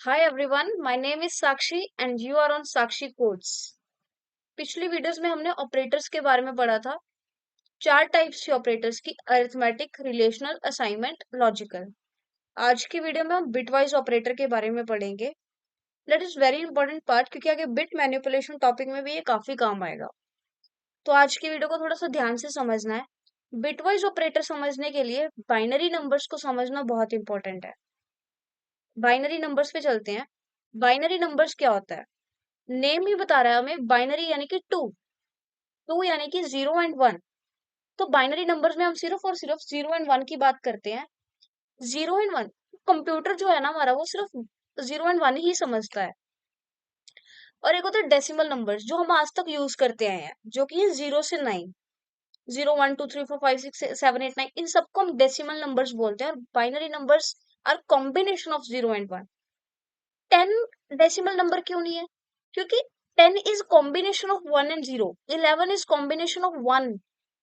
Hi everyone, my name is Sakshi and you are on Sakshi Codes। पिछली videos में हमने operators के बारे में पढ़ा था। चार टाइप्स थी ऑपरेटर्स की, अरिथमेटिक, रिलेशनल, असाइनमेंट, लॉजिकल। आज की वीडियो में हम बिटवाइज ऑपरेटर के बारे में पढ़ेंगे। That is very important part क्योंकि आगे बिट मैनिपुलेशन टॉपिक में भी ये काफी काम आएगा। तो आज की वीडियो को थोड़ा सा ध्यान से समझना है। बिटवाइज ऑपरेटर समझने के लिए बाइनरी नंबर्स को समझना बहुत इंपॉर्टेंट है। बाइनरी नंबर्स पे चलते हैं। बाइनरी नंबर्स क्या होता है? नेम ही बता रहा है हमें, बाइनरी यानी कि टू। टू यानी कि 0 एंड 1। तो बाइनरी नंबर्स में हम सिर्फ और सिर्फ 0 एंड 1 की बात करते हैं। 0 एंड 1, कंप्यूटर जो है ना हमारा, वो सिर्फ 0 एंड 1 ही समझता है। और एक होता है डेसिमल नंबर्स जो हम आज तक यूज करते आए हैं, जो कि है 0 से 9। 0 1 2 3 4 5 6 7 8 9, इन सबको हम डेसिमल नंबर्स बोलते हैं। और binary numbers are combination of 0 and 1। 10 decimal number क्यों नहीं है? क्योंकि 10 is combination of 1 and 0, 11 is combination of 1,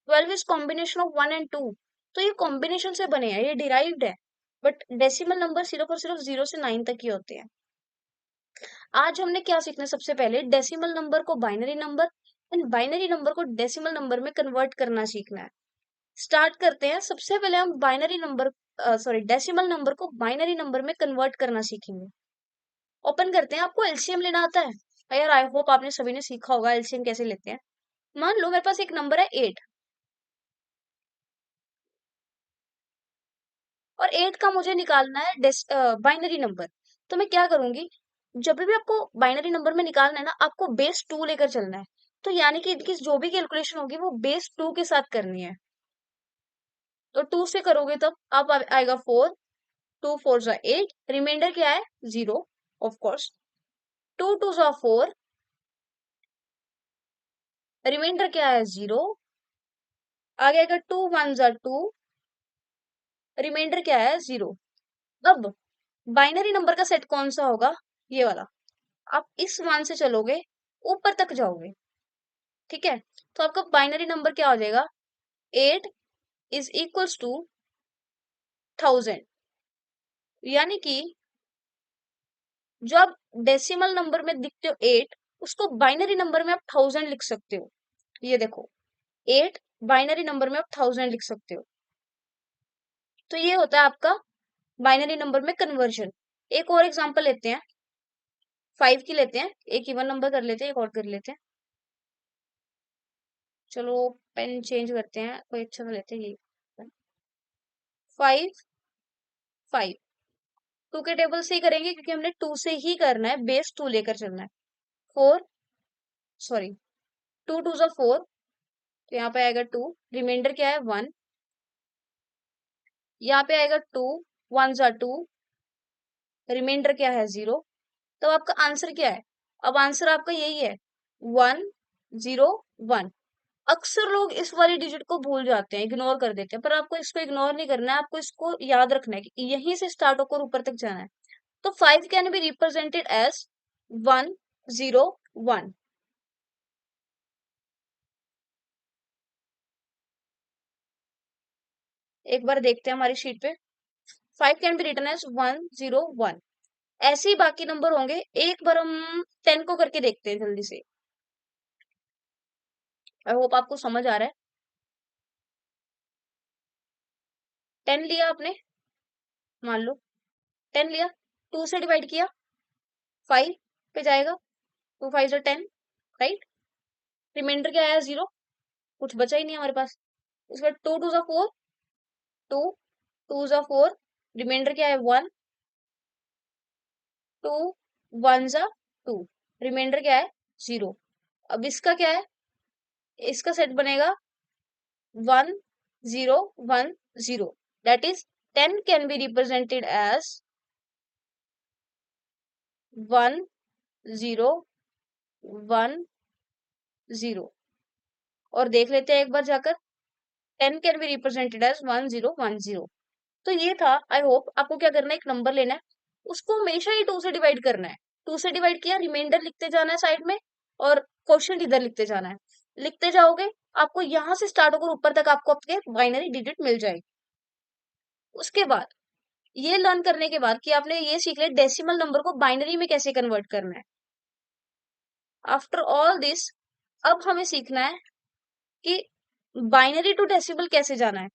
12 is combination of 1 and 2। तो ये कॉम्बिनेशन से बने हैं, ये डिराइव्ड है। बट डेसिमल नंबर सिर्फ और सिर्फ 0 से 9 तक ही होते हैं। आज हमने क्या सीखना है? सबसे पहले डेसिमल नंबर को binary number and binary number को डेसिमल नंबर में कन्वर्ट करना सीखना है। स्टार्ट करते हैं। सबसे पहले हम बाइनरी नंबर डेसिमल नंबर को बाइनरी नंबर में कन्वर्ट करना सीखेंगे। ओपन करते हैं। आपको एलसीएम लेना आता है? यार आई होप आपने सभी ने सीखा होगा एलसीएम कैसे लेते हैं। मान लो मेरे पास एक नंबर है 8 और 8 का मुझे निकालना है बाइनरी नंबर। तो मैं क्या करूंगी? जब भी आपको बाइनरी नंबर में निकालना है ना, आपको बेस 2 लेकर चलना है। तो यानी कि इनकी जो भी कैलकुलेशन होगी वो बेस 2 के साथ करनी है। तो 2 से करोगे तब आप आएगा 4। 2 4 जा 8, रिमाइंडर क्या है? 0 ऑफ कोर्स। 2 2 जा 4, रिमाइंडर क्या है? 0। आगे आएगा 2 1 जा 2, रिमाइंडर क्या है? 0। अब बाइनरी नंबर का सेट कौन सा होगा? ये वाला। आप इस 1 से चलोगे, ऊपर तक जाओगे। ठीक है, तो आपका बाइनरी नंबर क्या हो जाएगा? 8 इज इक्वल्स टू 1000। यानी कि जो आप डेसिमल नंबर में दिखते हो 8, उसको बाइनरी नंबर में आप 1000 लिख सकते हो। ये देखो, 8 बाइनरी नंबर में आप 1000 लिख सकते हो। तो ये होता है आपका बाइनरी नंबर में कन्वर्जन। एक और एग्जांपल लेते हैं, 5 की लेते हैं। एक इवन नंबर कर लेते हैं, एक और कर लेते हैं। चलो पेन चेंज करते हैं, कोई अच्छा सा लेते हैं ये। 5 5 2 के टेबल से ही करेंगे क्योंकि हमने 2 से ही करना है, बेस 2 लेकर चलना है। 4 सॉरी 2 2 जा 4, तो यहाँ पे आएगा 2, रिमाइंडर क्या है? 1। यहाँ पे आएगा 2 1 जा 2, रिमाइंडर क्या है? 0। तो आपका आंसर क्या है? अब आंसर आपका यही है, 1 0 1। अक्सर लोग इस वाली डिजिट को भूल जाते हैं, इग्नोर कर देते हैं, पर आपको इसको इग्नोर नहीं करना है। आपको इसको याद रखना है कि यहीं से स्टार्ट होकर ऊपर तक जाना है। तो 5 कैन बी रिप्रेजेंटेड एज 1 0 1। एक बार देखते हैं हमारी शीट पे। 5 कैन बी रिटन एज 1 0 1। ऐसे ही बाकी नंबर होंगे। एक बार हम 10 को करके देखते हैं जल्दी से। आई होप आपको समझ आ रहा है। 10 लिया आपने, मान लो 10 लिया, 2 से डिवाइड किया, 5 पे जाएगा। 2 5 जा 10, राइट। रिमाइंडर क्या आया? 0। कुछ बचा ही नहीं हमारे पास। उसके बाद 2 2 जा 4, 2 2 जा 4, रिमाइंडर क्या है? 1। 2 1 जा 2, रिमाइंडर क्या है? 0। अब इसका क्या है? इसका सेट बनेगा 1 0 1 0। That is 10 can be represented as 1 0 1 0। और देख लेते हैं एक बार जाकर। 10 कैन बी रिप्रेजेंटेड एज 1 0 1 0। तो ये था। आई होप आपको क्या करना है, एक नंबर लेना है, उसको हमेशा ही 2 से डिवाइड करना है। 2 से डिवाइड किया, रिमाइंडर लिखते जाना है साइड में, और क्वेश्चन इधर लिखते जाना है। लिखते जाओगे, आपको यहां से स्टार्ट होकर ऊपर तक आपको आपके बाइनरी डिजिट मिल जाएगी। उसके बाद ये लर्न करने के बाद कि आपने ये सीख लिया डेसिमल नंबर को बाइनरी में कैसे कन्वर्ट करना है। आफ्टर ऑल दिस अब हमें सीखना है कि बाइनरी टू डेसिमल कैसे जाना है।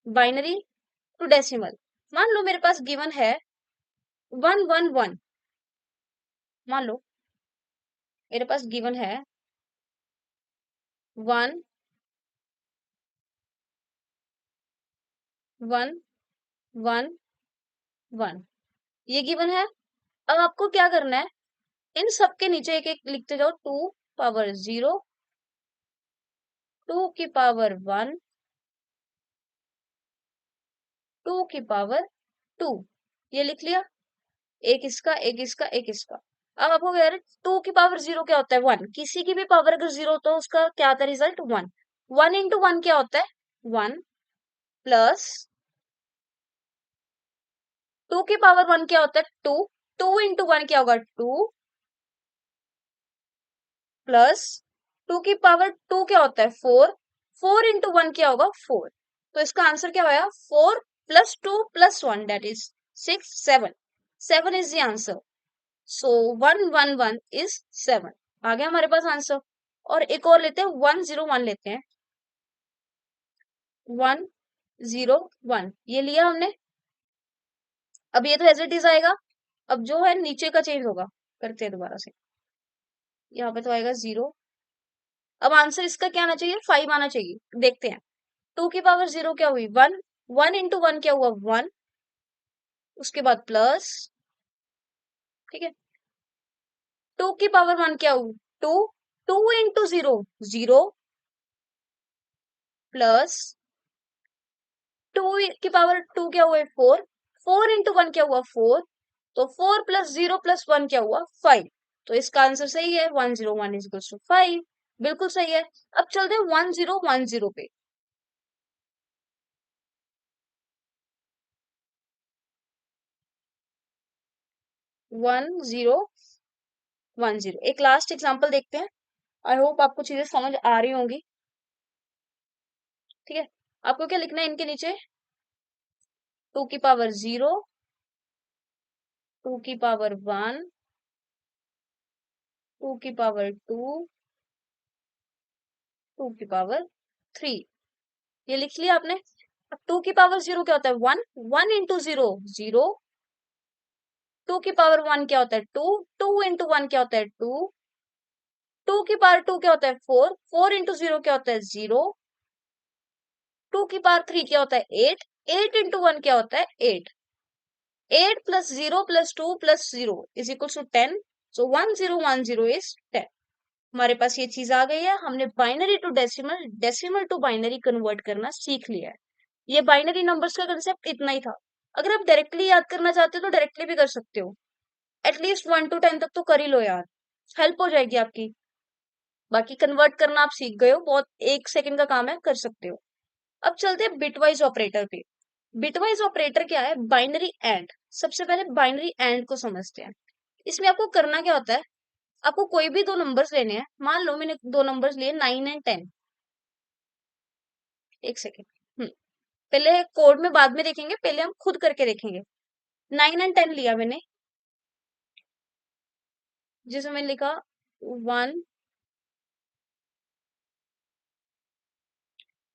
बाइनरी टू डेसिमल, मान लो मेरे पास गिवन है 111। मान लो मेरे पास गिवन है 11111, ये गिवन है। अब आपको क्या करना है, इन सब के नीचे एक एक लिखते जाओ। 2 पावर 0, 2 की पावर 1, 2 की पावर 2, ये लिख लिया। एक इसका, एक इसका, एक इसका। अब आपको कह रहे 2 की पावर 0 क्या होता है? 1। किसी की भी पावर अगर 0 तो उसका क्या आता है रिजल्ट? 1। 1 into 1 क्या होता है? 1 प्लस 2 की पावर 1 क्या होता है? 2। 2 into 1 क्या होगा? 2 प्लस 2 की पावर 2 क्या होता है? 4। 4 into 1 क्या होगा? 4। तो इसका आंसर क्या होगा? 4 + 2 + 1 that is 6, 7। 7 is the answer. So 111 is 7। आ गया हमारे पास आंसर। और एक और लेते हैं, 101 लेते हैं। 101 ये लिया हमने। अब ये तो एज इट इज आएगा। अब जो है नीचे का चेंज होगा। करते हैं दोबारा से। यहाँ पे तो आएगा 0। अब आंसर इसका क्या आना चाहिए? 5 आना चाहिए। देखते हैं। 2 की पावर 0 क्या हुई? 1। 1 into 1 क्या हुआ? 1। उसके बाद प्लस, ठीक है। 2 की पावर 1 क्या हुई? 2। 2 into 0, 0 प्लस 2 की पावर 2 क्या हुआ? 4। 4 into 1 क्या हुआ? 4। तो 4 + 0 + 1 क्या हुआ? 5। तो इसका आंसर सही है। 101 इज इक्वल टू 5। बिल्कुल सही है। अब चलते हैं 1010 पे। 1010 एक लास्ट एग्जांपल देखते हैं। आई होप आपको चीजें समझ आ रही होंगी। ठीक है, आपको क्या लिखना है इनके नीचे? 2 की पावर 0, 2 की पावर 1, 2 की पावर 2, 2 की पावर 3। ये लिख लिया आपने। अब 2 की पावर 0 क्या होता है? 1। 1 into 0, 0। 2 की पावर 1 क्या होता है? 2। 2 into 1 क्या होता है? 2। 2 की पावर 2 क्या होता है? 4। 4 into 0 क्या होता है? 0। 2 की पावर 3 क्या होता है? 8। 8 into 1 क्या होता है? 8। 8 + 0 + 2 + 0 is equal to 10। So 1010 is 10। हमारे पास ये चीज आ गई है। हमने binary to decimal, decimal to binary convert करना सीख लिया है। ये बाइनरी नंबर्स का कंसेप्ट इतना ही था। अगर आप डायरेक्टली याद करना चाहते हो तो डायरेक्टली भी कर सकते हो। एटलीस्ट 1 to 10 तक तो कर ही लो यार, हेल्प हो जाएगी आपकी। बाकी कन्वर्ट करना आप सीख गए हो, बहुत 1 सेकंड का काम है, कर सकते हो। अब चलते हैं बिटवाइज ऑपरेटर पे। बिटवाइज ऑपरेटर क्या है? Binary and. सबसे पहले बाइनरी एंड को समझते हैं। इसमें आपको करना क्या होता है? आपको कोई भी दो नंबर्स लेने हैं। मान लो मैंने दो नंबर्स लिए 9 एंड 10। 1 सेकेंड। पहले कोड में बाद में देखेंगे, पहले हम खुद करके देखेंगे। 9 एंड 10 लिया मैंने, जिसमें मैंने लिखा 1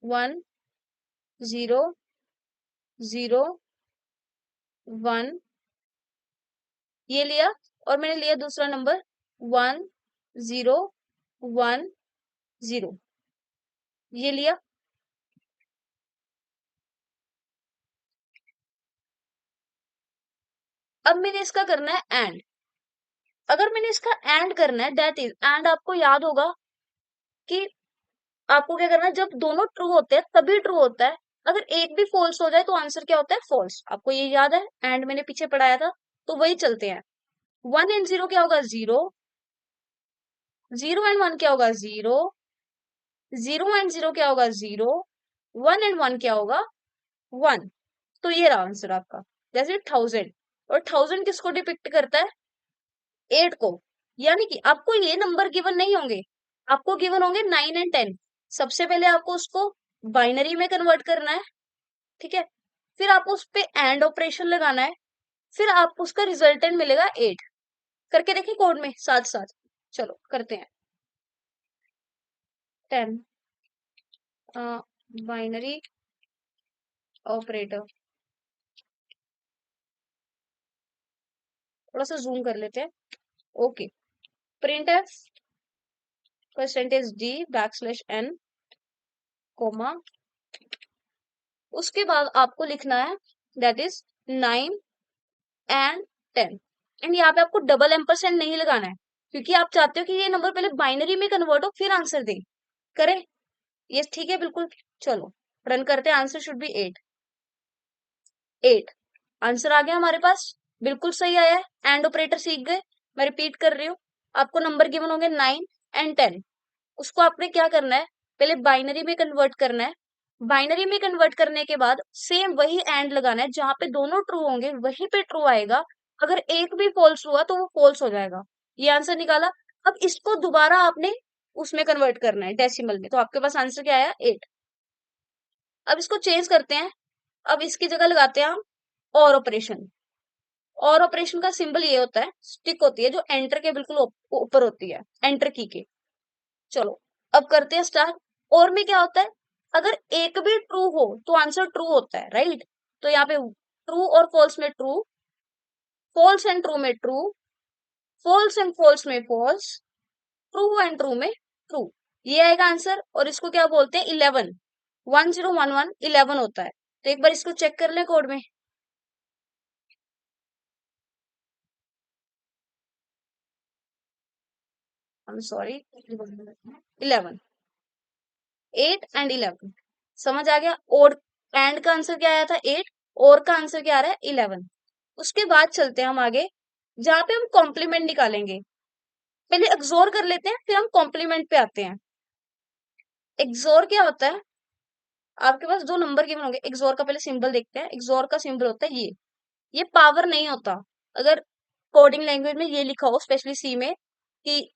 1 0 0 1, ये लिया। और मैंने लिया दूसरा नंबर 1 0 1 0, ये लिया। अब मैंने इसका करना है एंड। अगर मैंने इसका एंड करना है, दैट इज एंड, आपको याद होगा कि आपको क्या करना है, जब दोनों ट्रू होते हैं तभी ट्रू होता है। अगर एक भी फॉल्स हो जाए तो आंसर क्या होता है? फॉल्स। आपको ये याद है, एंड मैंने पीछे पढ़ाया था, तो वही चलते हैं। 1 and 0 क्या होगा? 0। 0 and 1 क्या होगा? 0। 0 and 0 क्या होगा? 0। 1 and 1 क्या होगा? 1। तो ये रहा आंसर आपका। जैसे 1000, और 1000 किसको डिपिक्ट करता है? 8 को। यानी कि आपको ये नंबर गिवन नहीं होंगे, आपको गिवन होंगे 9 and 10। सबसे पहले आपको उसको बाइनरी में कन्वर्ट करना है, ठीक है। फिर आपको उस पे एंड ऑपरेशन लगाना है, फिर आपको उसका रिजल्टेंट मिलेगा 8। करके देखें कोड में साथ साथ। चलो करते हैं। 10 बाइनरी ऑपरेटर, थोड़ा सा जूम कर लेते हैं। Okay, print F %d \n comma, उसके बाद आपको लिखना है दैट इज 9 एंड 10। एंड यहाँ पे आपको डबल एम्परसेंड नहीं लगाना है, क्योंकि आप चाहते हो कि ये नंबर पहले बाइनरी में कन्वर्ट हो फिर आंसर दे। करें ये ठीक है बिल्कुल। चलो रन करते हैं, आंसर शुड बी 8। 8 आंसर आ गया हमारे पास, बिल्कुल सही आया है। एंड ऑपरेटर सीख गए। मैं रिपीट कर रही हूँ, आपको नंबर गिवन होंगे 9 एंड 10। उसको आपने क्या करना है, पहले बाइनरी में कन्वर्ट करना है। बाइनरी में कन्वर्ट करने के बाद सेम वही एंड लगाना है, जहां पे दोनों ट्रू होंगे वहीं पे ट्रू आएगा। अगर एक भी फॉल्स हुआ तो वो फॉल्स हो जाएगा। ये आंसर निकाला। अब इसको दोबारा आपने उसमें कन्वर्ट करना है डेसिमल में, तो आपके पास आंसर क्या आया 8। अब इसको चेंज करते हैं। अब इसकी जगह लगाते हैं हम और ऑपरेशन। और ऑपरेशन का सिंबल ये होता है, स्टिक होती है जो एंटर के बिल्कुल ऊपर होती है, एंटर की के। चलो अब करते हैं स्टार्ट। और में क्या होता है, अगर एक भी ट्रू हो तो आंसर ट्रू होता है, राइट। तो यहाँ पे ट्रू और फॉल्स में ट्रू, फॉल्स एंड ट्रू में ट्रू, फॉल्स एंड फॉल्स में फॉल्स, ट्रू एंड ट्रू में ट्रू। ये आएगा आंसर। और इसको क्या बोलते हैं 11। 1011 11 होता है। तो एक बार इसको चेक कर लें कोड में। आई एम सॉरी, 11, 8 एंड 11 समझ आ गया। और एंड का आंसर क्या आया था 8, और का आंसर क्या आ रहा है 11। उसके बाद चलते हैं हम आगे, जहां पे हम कॉम्प्लीमेंट निकालेंगे। पहले एक्सोर कर लेते हैं, फिर हम कॉम्प्लीमेंट पे आते हैं। एक्सोर क्या होता है, आपके पास दो नंबर गिवन होंगे। एक्सोर का पहले सिंबल देखते हैं। एक्सोर का सिंबल होता है ये पावर नहीं होता। अगर कोडिंग लैंग्वेज में ये लिखा हो, स्पेशली सी में, कि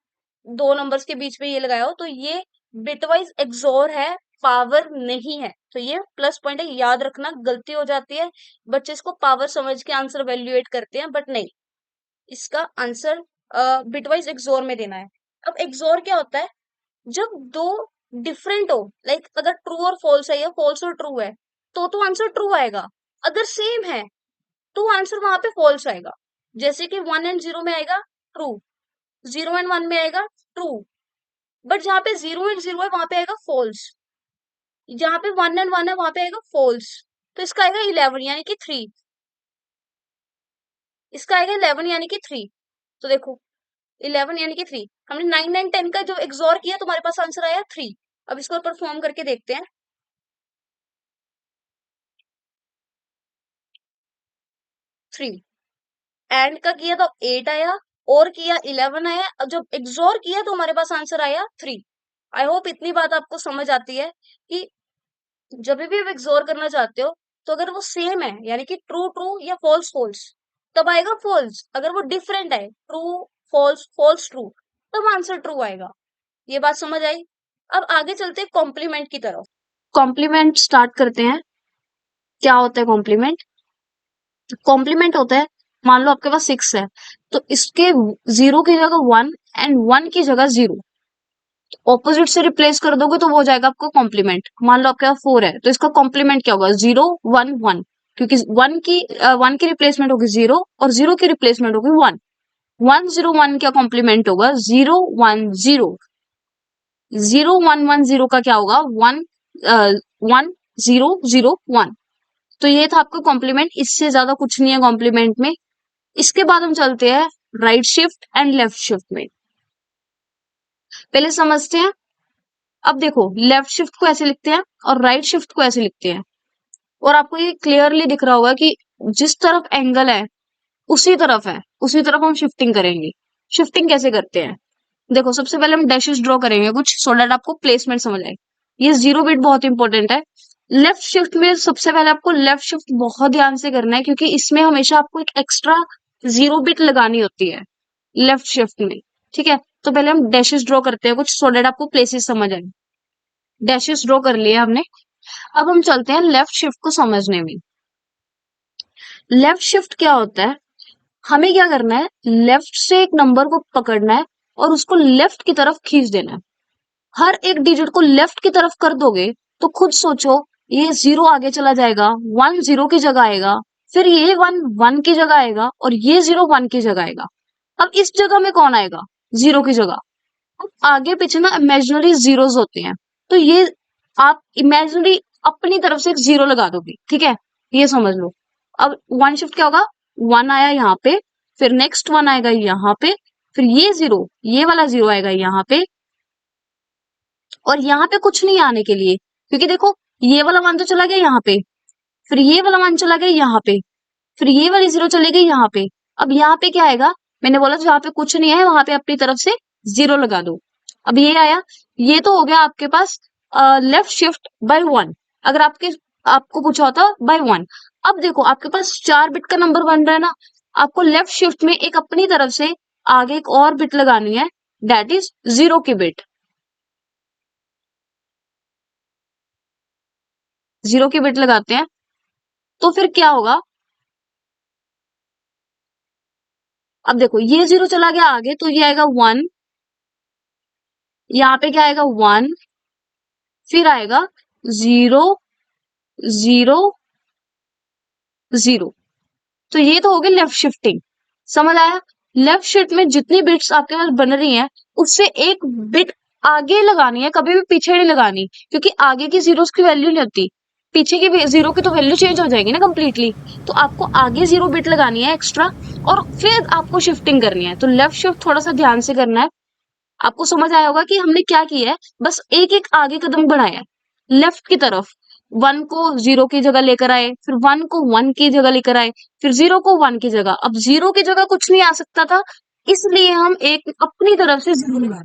दो नंबर्स के बीच में ये लगाया हो, तो ये बिटवाइज एक्सोर है, पावर नहीं है। तो ये प्लस पॉइंट है, याद रखना। गलती हो जाती है, बच्चे इसको पावर समझ के आंसर वैल्यूएट करते हैं, बट नहीं, इसका आंसर बिटवाइज एक्सोर में देना है। अब एक्सोर क्या होता है, जब दो डिफरेंट हो, लाइक अगर ट्रू और फॉल्स है या फॉल्स और ट्रू है, तो आंसर ट्रू आएगा। अगर सेम है तो आंसर वहां पे फॉल्स आएगा। जैसे कि 1 एंड 0 में आएगा ट्रू, 0 एंड 1 में आएगा ट्रू, बट जहां पे 0 एंड 0 है वहां पे आएगा फॉल्स। जहां पे 1 एंड 1 है वहां पे आएगा फॉल्स। तो इसका आएगा 11 यानी कि 3। इसका आएगा 11 यानी कि 3। तो देखो 11 यानी कि 3। हमने 9 9 10 का जो एक्सोर किया, तुम्हारे पास आंसर आया 3। अब इसको परफॉर्म करके देखते हैं। 3 एंड का किया तो 8 आया, और किया 11 आया। अब जब एक्सोर किया तो हमारे पास आंसर आया 3। आई होप इतनी बात आपको समझ आती है कि जब भी आप एक्सोर करना चाहते हो, तो अगर वो सेम है यानी कि ट्रू ट्रू या फॉल्स फॉल्स, तब आएगा फॉल्स। अगर वो डिफरेंट है, ट्रू फॉल्स फॉल्स ट्रू, तब आंसर ट्रू आएगा। ये बात समझ आई। अब आगे चलते हैं कॉम्प्लीमेंट की तरफ। कॉम्प्लीमेंट स्टार्ट करते हैं। क्या होता है कॉम्प्लीमेंट? कॉम्प्लीमेंट होता है, मान लो आपके पास 6 है, तो इसके 0 की जगह 1 एंड 1 की जगह 0 ऑपोजिट से रिप्लेस कर दोगे तो वो हो जाएगा आपका कॉम्प्लीमेंट। मान लो आपके पास 4 है, तो इसका कॉम्प्लीमेंट क्या होगा? 0 1 1, क्योंकि 1 की रिप्लेसमेंट होगी 0 और 0 की रिप्लेसमेंट होगी 1। 1 0 1 क्या कॉम्प्लीमेंट होगा? 0 1 0। 0 1 1 0 का क्या होगा? 1 1 0 0 1। तो ये था आपका कॉम्प्लीमेंट, इससे ज्यादा कुछ नहीं है कॉम्प्लीमेंट में। इसके बाद हम चलते हैं right shift and left shift में। पहले समझते हैं। अब देखो, लेफ्ट शिफ्ट को ऐसे लिखते हैं और राइट शिफ्ट को ऐसे लिखते हैं, और आपको ये क्लियरली दिख रहा होगा कि जिस तरफ एंगल है उसी तरफ है, उसी तरफ हम शिफ्टिंग करेंगे। शिफ्टिंग कैसे करते हैं? देखो, सबसे पहले हम डैशेस ड्रॉ करेंगे कुछ, सो दैट आपको प्लेसमेंट समझ आए। ये 0 बिट बहुत इंपॉर्टेंट है। लेफ्ट शिफ्ट में सबसे पहले आपको लेफ्ट शिफ्ट बहुत ध्यान से करना है, क्योंकि इसमें हमेशा आपको एक एक्स्ट्रा 0 बिट लगानी होती है लेफ्ट शिफ्ट में। ठीक है, तो पहले हम डैशेस ड्रॉ करते हैं कुछ, सो दैट आपको प्लेसेस समझ आए। डैशेस ड्रॉ कर लिए हमने। अब हम चलते हैं लेफ्ट शिफ्ट को समझने में। लेफ्ट शिफ्ट क्या होता है? हमें क्या करना है, लेफ्ट से एक नंबर को पकड़ना है और उसको लेफ्ट की तरफ खींच देना है। हर एक डिजिट को लेफ्ट की तरफ कर दोगे तो खुद सोचो, ये जीरो आगे चला जाएगा, वन जीरो की जगह आएगा, फिर ये वन वन की जगह आएगा और ये जीरो वन की जगह आएगा। अब इस जगह में कौन आएगा? जीरो की जगह। अब आगे पीछे ना इमेजिनरी जीरोस होते हैं, तो ये आप इमेजिनरी अपनी तरफ से एक जीरो लगा दोगे, ठीक है, ये समझ लो। अब वन शिफ्ट क्या होगा, वन आया यहाँ पे, फिर नेक्स्ट वन आएगा यहाँ पे, फिर ये जीरो, ये वाला जीरो आएगा यहाँ पे, और यहाँ पे कुछ नहीं आने के लिए, क्योंकि देखो ये वाला वन तो चला गया यहाँ पे, फिर ये वाला वन चला गया यहाँ पे, फिर ये वाली जीरो चली गई यहाँ पे। अब यहाँ पे क्या आएगा, मैंने बोला जहाँ पे कुछ नहीं है वहां पे अपनी तरफ से जीरो लगा दो। अब ये आया, ये तो हो गया आपके पास लेफ्ट शिफ्ट बाय वन। अगर आपको पूछा होता बाय वन। अब देखो आपके पास 4 बिट का नंबर बन रहा है ना, आपको लेफ्ट शिफ्ट में एक अपनी तरफ से आगे एक और बिट लगानी है, दैट इज जीरो की बिट। जीरो की बिट लगाते हैं तो फिर क्या होगा, अब देखो ये जीरो चला गया आगे तो ये आएगा वन, यहाँ पे क्या आएगा वन, फिर आएगा जीरो, जीरो, जीरो। तो ये तो हो गई लेफ्ट शिफ्टिंग, समझ आया? लेफ्ट शिफ्ट में जितनी बिट्स आपके पास बन रही हैं उससे एक बिट आगे लगानी है, कभी भी पीछे नहीं लगानी, क्योंकि आगे की जीरोस की वैल्यू नहीं होती, पीछे की जीरो की तो वैल्यू चेंज हो जाएगी ना कंप्लीटली। तो आपको आगे जीरो बिट लगानी है एक्स्ट्रा, और फिर आपको शिफ्टिंग करनी है। तो लेफ्ट शिफ्ट थोड़ा सा ध्यान से करना है। आपको समझ आया होगा कि हमने क्या किया है, बस एक एक आगे कदम बढ़ाया है लेफ्ट की तरफ। वन को जीरो की जगह लेकर आए, फिर वन को वन की जगह लेकर आए, फिर जीरो को वन की जगह। अब जीरो की जगह कुछ नहीं आ सकता था, इसलिए हम एक अपनी तरफ से जीरो लगाए।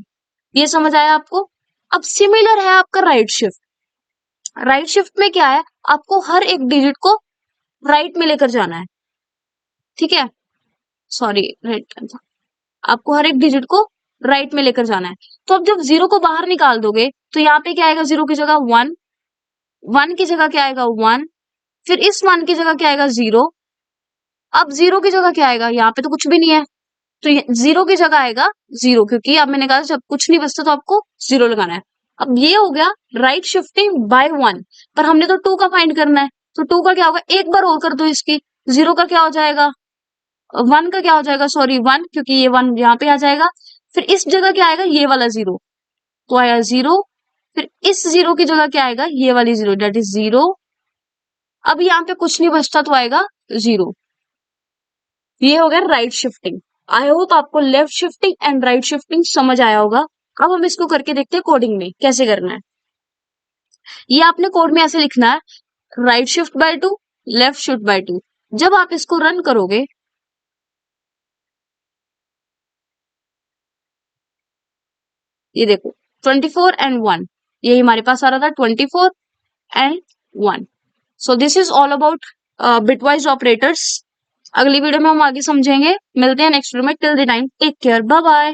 ये समझ आया आपको? अब सिमिलर है आपका राइट शिफ्ट। राइट शिफ्ट में क्या है, आपको हर एक डिजिट को राइट में लेकर जाना है, ठीक है, सॉरी राइट, आपको हर एक डिजिट को राइट में लेकर जाना है। तो अब जब जीरो को बाहर निकाल दोगे तो यहाँ पे क्या आएगा, जीरो की जगह वन, वन की जगह क्या आएगा वन, फिर इस वन की जगह क्या आएगा जीरो। अब जीरो की जगह क्या आएगा, यहाँ पे तो कुछ भी नहीं है, तो जीरो की जगह आएगा जीरो, क्योंकि अब मैंने कहा जब कुछ नहीं बचता तो आपको जीरो लगाना है। अब ये हो गया राइट शिफ्टिंग बाय वन, पर हमने तो टू का फाइंड करना है, तो टू का क्या होगा, एक बार और कर दो इसकी, जीरो का क्या हो जाएगा, वन का क्या हो जाएगा, सॉरी वन, क्योंकि ये वन यहाँ पे आ जाएगा, फिर इस जगह क्या आएगा, ये वाला जीरो, तो आया जीरो, फिर इस जीरो की जगह क्या आएगा, ये वाली जीरो, डेट इज जीरो। अब यहाँ पे कुछ नहीं बचता तो आएगा जीरो। ये हो गया राइट शिफ्टिंग। आई होप आपको left shifting and right shifting समझ आया होगा। अब हम इसको करके देखते हैं कोडिंग में कैसे करना है। ये आपने कोड में ऐसे लिखना है, right shift by two, left shift by two. जब आप इसको रन करोगे, ये देखो 24 and 1, ये हमारे पास आ रहा था 24 and 1। So this is all about bitwise operators. अगली वीडियो में हम आगे समझेंगे, मिलते हैं नेक्स्ट वीडियो में। Till the time take care, bye bye.